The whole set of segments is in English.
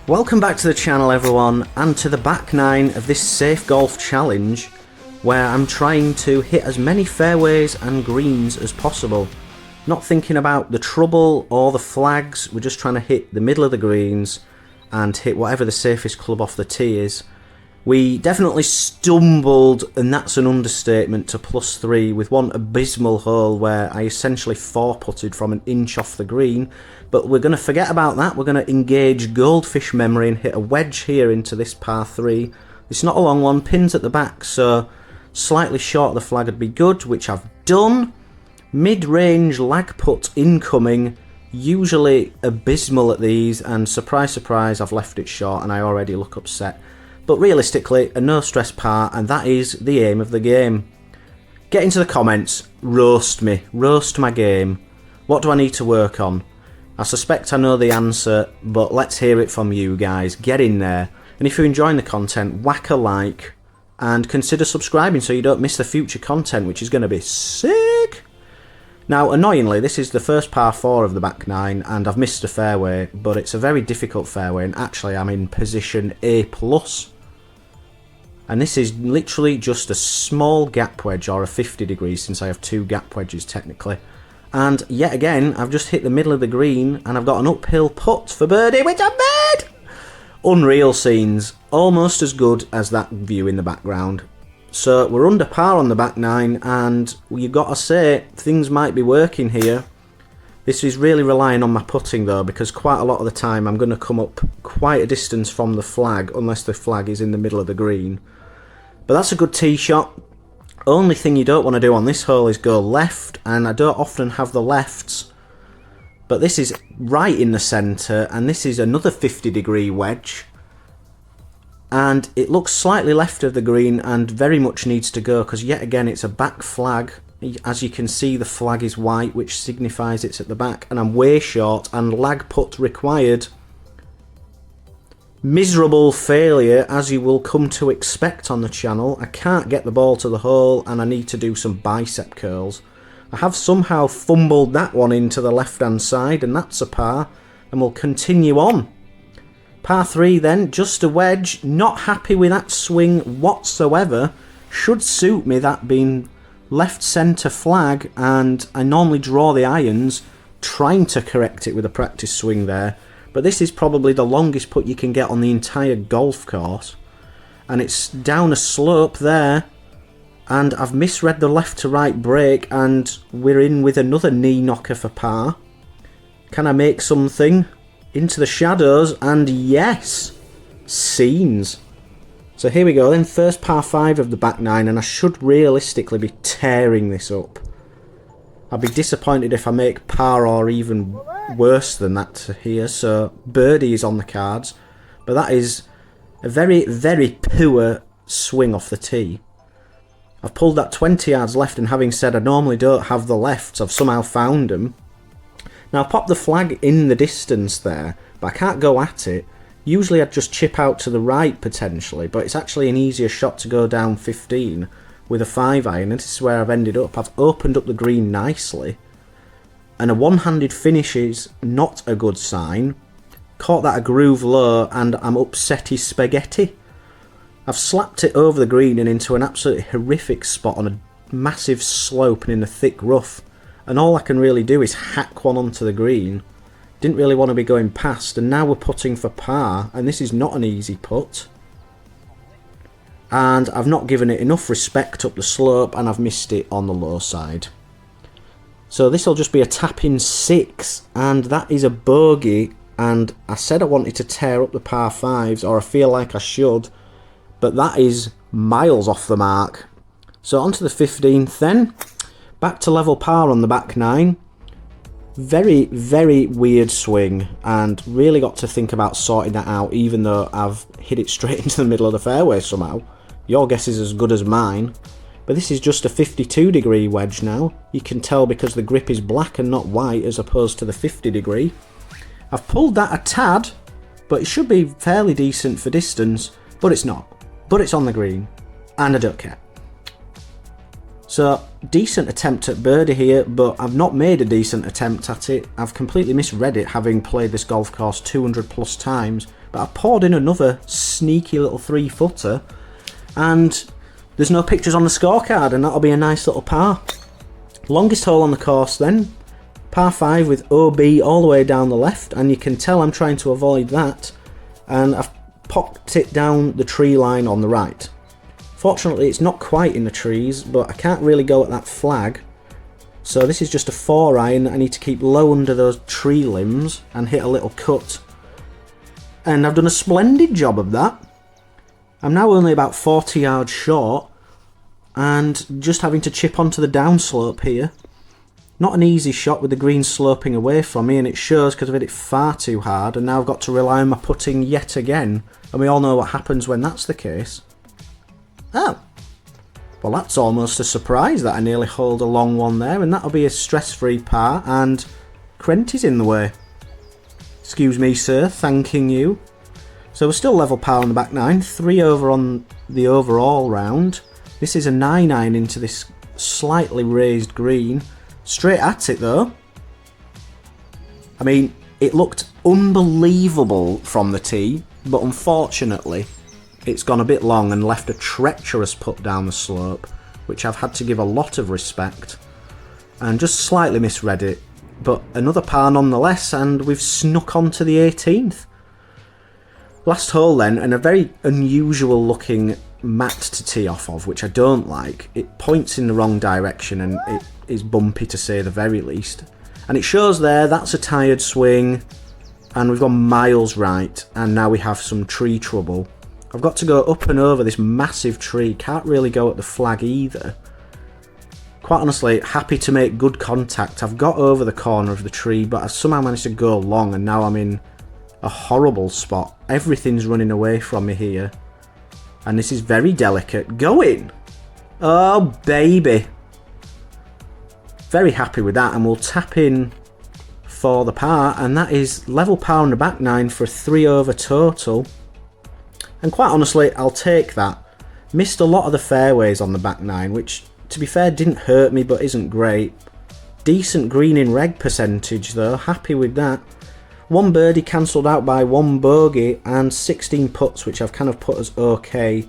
Welcome back to the channel everyone, and to the back nine of this Safe Golf Challenge, where I'm trying to hit as many fairways and greens as possible. Not thinking about the trouble or the flags, we're just trying to hit the middle of the greens and hit whatever the safest club off the tee is. We definitely stumbled, and that's an understatement, to +3 with one abysmal hole where I essentially 4-putted from an inch off the green. But we're going to forget about that. We're going to engage goldfish memory and hit a wedge here into this par 3. It's not a long one, pins at the back, so slightly short of the flag would be good, which I've done. Mid-range lag putt incoming, usually abysmal at these, and surprise surprise I've left it short and I already look upset. But realistically, a no stress par, and that is the aim of the game. Get into the comments, roast me, roast my game. What do I need to work on? I suspect I know the answer, but let's hear it from you guys. Get in there, and if you're enjoying the content, whack a like and consider subscribing so you don't miss the future content, which is going to be sick. Now, annoyingly, this is the first par 4 of the back nine, and I've missed a fairway, but it's a very difficult fairway, and actually I'm in position A+. And this is literally just a small gap wedge, or a 50 degrees, since I have 2 gap wedges technically. And yet again, I've just hit the middle of the green, and I've got an uphill putt for birdie, which I made! Unreal scenes, almost as good as that view in the background. So we're under par on the back nine, and you've got to say, things might be working here. This is really relying on my putting though, because quite a lot of the time I'm going to come up quite a distance from the flag, unless the flag is in the middle of the green. But that's a good tee shot. Only thing you don't want to do on this hole is go left, and I don't often have the lefts. But this is right in the centre, and this is another 50-degree wedge. And it looks slightly left of the green and very much needs to go, because yet again it's a back flag. As you can see, the flag is white, which signifies it's at the back, and I'm way short, and lag putt required. Miserable failure, as you will come to expect on the channel. I can't get the ball to the hole, and I need to do some bicep curls. I have somehow fumbled that one into the left hand side, and that's a par, and we'll continue on. Par 3 then, just a wedge, not happy with that swing whatsoever. Should suit me, that being left centre flag, and I normally draw the irons, trying to correct it with a practice swing there. But this is probably the longest putt you can get on the entire golf course. And it's down a slope there, and I've misread the left to right break, and we're in with another knee knocker for par. Can I make something? Into the shadows, and yes! Scenes. So here we go then, first par 5 of the back nine, and I should realistically be tearing this up. I'd be disappointed if I make par or even worse than that here, so birdie is on the cards. But that is a very, very poor swing off the tee. I've pulled that 20 yards left, and having said I normally don't have the lefts, I've somehow found them. Now, I popped the flag in the distance there, but I can't go at it. Usually I'd just chip out to the right potentially, but it's actually an easier shot to go down 15 with a 5-iron, and this is where I've ended up. I've opened up the green nicely, and a one-handed finish is not a good sign. Caught that a groove low, and I'm upsetty spaghetti. I've slapped it over the green and into an absolutely horrific spot on a massive slope and in a thick rough. And all I can really do is hack one onto the green. Didn't really want to be going past, and now we're putting for par, and this is not an easy putt. And I've not given it enough respect up the slope, and I've missed it on the low side. So this will just be a tap-in 6, and that is a bogey, and I said I wanted to tear up the par 5s, or I feel like I should, but that is miles off the mark. So on to the 15th then. Back to level par on the back nine. Very, very weird swing, and really got to think about sorting that out, even though I've hit it straight into the middle of the fairway somehow. Your guess is as good as mine. But this is just a 52-degree wedge now. You can tell because the grip is black and not white, as opposed to the 50-degree. I've pulled that a tad, but it should be fairly decent for distance, but it's not. But it's on the green, and I don't care. So, decent attempt at birdie here, but I've not made a decent attempt at it. I've completely misread it, having played this golf course 200 plus times. But I poured in another sneaky little 3-footer, and there's no pictures on the scorecard, and that'll be a nice little par. Longest hole on the course then, par 5 with OB all the way down the left, and you can tell I'm trying to avoid that, and I've popped it down the tree line on the right. Fortunately, it's not quite in the trees, but I can't really go at that flag. So this is just a 4-iron. I need to keep low under those tree limbs and hit a little cut. And I've done a splendid job of that. I'm now only about 40 yards short and just having to chip onto the downslope here. Not an easy shot with the green sloping away from me, and it shows because I've hit it far too hard, and now I've got to rely on my putting yet again. And we all know what happens when that's the case. Oh, well, that's almost a surprise that I nearly holed a long one there, and that'll be a stress-free par, and Crent in the way. Excuse me, sir, thanking you. So we're still level par on the back 9, 3 over on the overall round. This is a 9-iron into this slightly raised green. Straight at it, though. I mean, it looked unbelievable from the tee, but unfortunately, it's gone a bit long and left a treacherous putt down the slope, which I've had to give a lot of respect, and just slightly misread it, but another par nonetheless, and we've snuck onto the 18th. Last hole then, and a very unusual looking mat to tee off of, which I don't like. It points in the wrong direction and it is bumpy to say the very least. And it shows there, that's a tired swing, and we've gone miles right, and now we have some tree trouble. I've got to go up and over this massive tree, can't really go at the flag either. Quite honestly, happy to make good contact. I've got over the corner of the tree, but I've somehow managed to go long, and now I'm in a horrible spot. Everything's running away from me here. And this is very delicate. Go in! Oh, baby. Very happy with that, and we'll tap in for the par, and that is level par on the back 9 for a 3 over total. And quite honestly, I'll take that. Missed a lot of the fairways on the back 9, which, to be fair, didn't hurt me, but isn't great. Decent green in reg percentage, though. Happy with that. 1 birdie cancelled out by 1 bogey, and 16 putts, which I've kind of put as okay,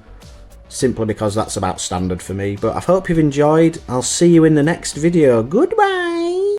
simply because that's about standard for me. But I hope you've enjoyed. I'll see you in the next video. Goodbye!